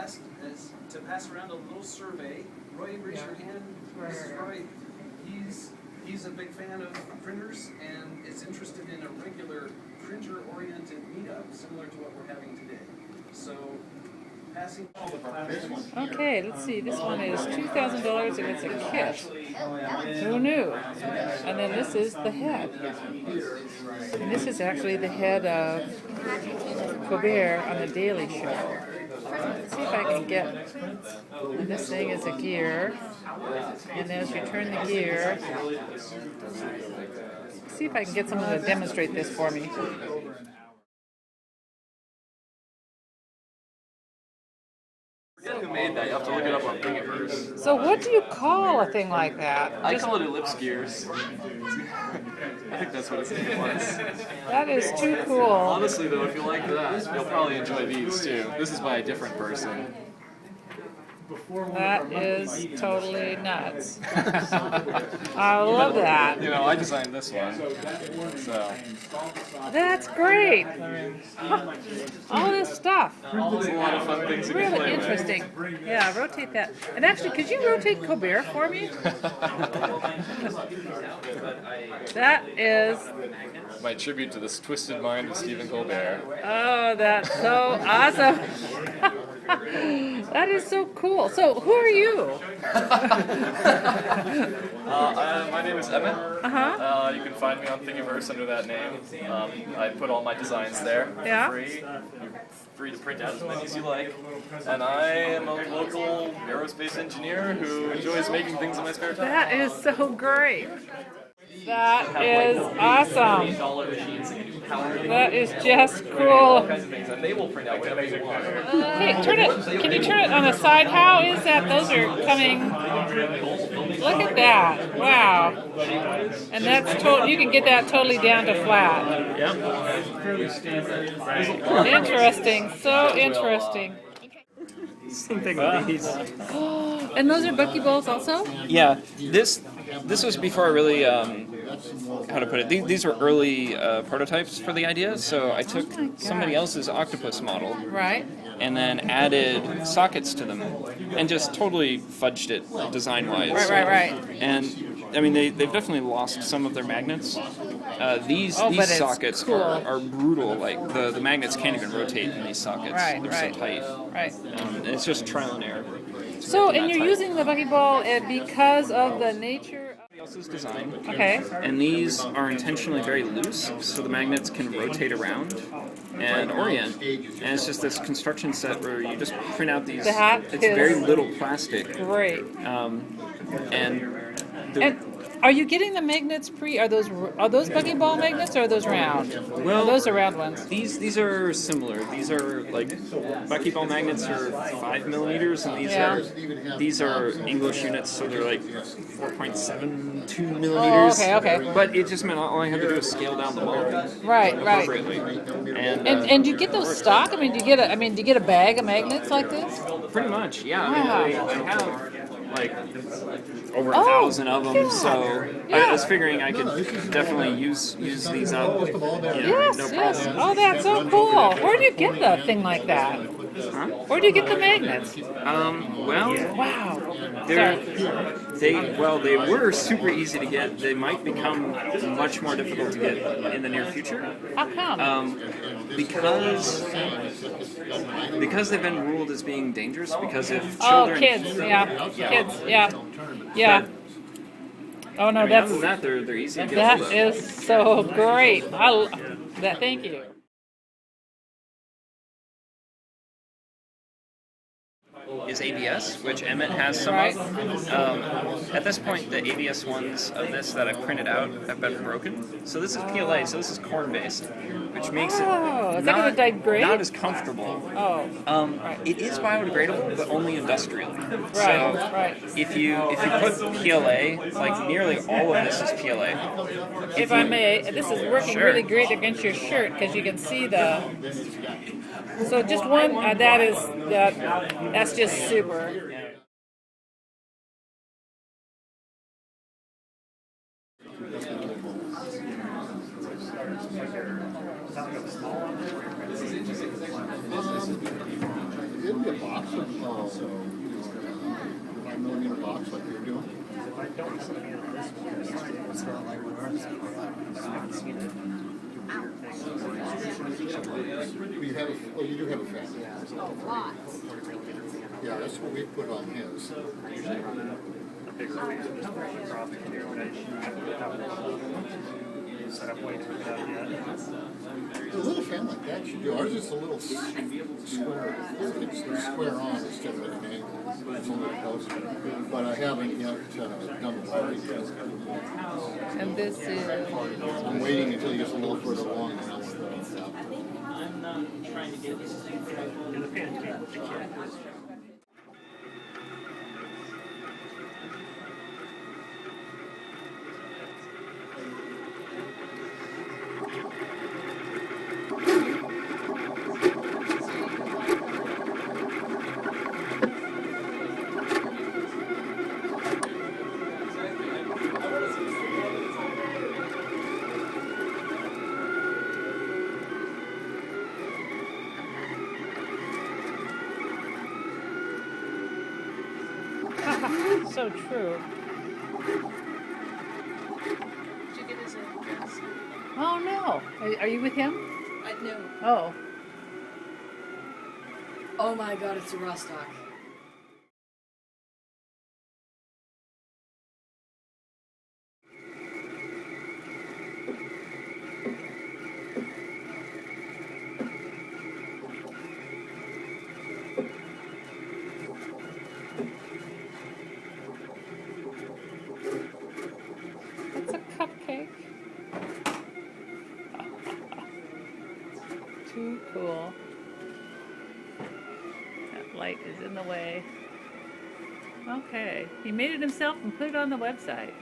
asked to pass around a little survey. Roy, raise your hand. This is Roy. He's a big fan of printers and is interested in a regular printer-oriented meetup, similar to what we're having today. So, passing all the Okay, let's see. This one is $2,000 and it's a kit. Who knew? And then this is the head. And this is actually the head of Colbert on the Daily Show. Let's see if I can get. And this thing is a gear. And as you turn the gear, see if I can get someone to demonstrate this for me. Who made that? You have to look it up on Thingiverse. So what do you call a thing like that? I call it ellipse gears. I think that's what its name was. That is too cool. Honestly though, if you like that, you'll probably enjoy these too. This is by a different person. That is totally nuts. I love that. You know, I designed this one. So. That's great. All this stuff. There's a lot of fun things you can Really play interesting. Yeah, rotate that. And actually, could you rotate Colbert for me? That is... My tribute to this twisted mind of Stephen Colbert. Oh, that's so awesome. That is so cool. So, who are you? My name is Emmett. Uh-huh. You can find me on Thingiverse under that name. I put all my designs there for Yeah. free. You're free to print out as many as you like. And I am a local aerospace engineer who enjoys making things in my spare time. That is so great. That is awesome. That is just cool. And they will print out whatever you want. Hey, turn it. Can you turn it on the side? How is that? Those are coming. Look at that. Wow. And that's total. You can get that totally down to flat. Yep. Interesting. So interesting. Same thing with these. And those are buckyballs also? Yeah, this was before I really, how to put it, these were early prototypes for the idea, so I took somebody else's octopus model Right. and then added sockets to them and just totally fudged it design-wise. Right. And, I mean, they've definitely lost some of their magnets. These but it's sockets cool. are brutal, like the magnets can't even rotate in these sockets. Right, They're right. so tight. Right. And it's just trial and error. So, and you're using the buckyball because of the nature of... Else's design. Okay. And these are intentionally very loose, so the magnets can rotate around and orient. And it's just this construction set where you just print out these. That It's is very little plastic. Great. And Are you getting the magnets are those buckyball magnets or are those round? Well, Those are round ones. these are similar. These are like buckyball magnets are 5 millimeters, and these are English units, so they're like 4.72 millimeters. Oh, okay. But it just meant all I had to do was scale down the mold Right. appropriately. And do you get those stock? I mean, do you get a bag of magnets like this? Pretty much, yeah. Wow. I have like over 1,000 of them, so I was figuring I could definitely use these up. You know, Yes, no yes. problem. Oh, that's so cool. Where do you get the thing like that? Huh? Where do you get the magnets? Well, Wow. they were super easy to get. They might become much more difficult to get in the near future. How come? Because they've been ruled as being dangerous. Because if children, Kids. Yeah. Oh no, I mean, other than that, they're easy to get that hold of. is so great. Thank you. Is ABS, which Emmett has some Right. of. At this point, the ABS ones of this that I printed out have been broken. So this is PLA, so this is corn-based, which makes Oh, it is that gonna degrade? not as comfortable. Oh. It is biodegradable, but only industrially. Right. So Right. if you put PLA, like nearly all of this is PLA. If I may, this is working Sure. really great against your shirt because you can see the. So just one. That's just super. It'd be a box. 5mm box like you're doing. You have you do have a fan. Yeah, that's what we put on his. A little fan like that should do. Ours is a little square. It's square on instead of at an angle. It's a little closer. But I haven't yet done the wiring yet. And this is... I'm waiting until he gets a little further along and I'll I'm not trying to get this thing in the pancake with the kid. So true. Did you get his address? Oh no. Are you with him? No. Oh. Oh my god, it's a Rostock. It's a cupcake. Too cool. That light is in the way. Okay. He made it himself and put it on the website.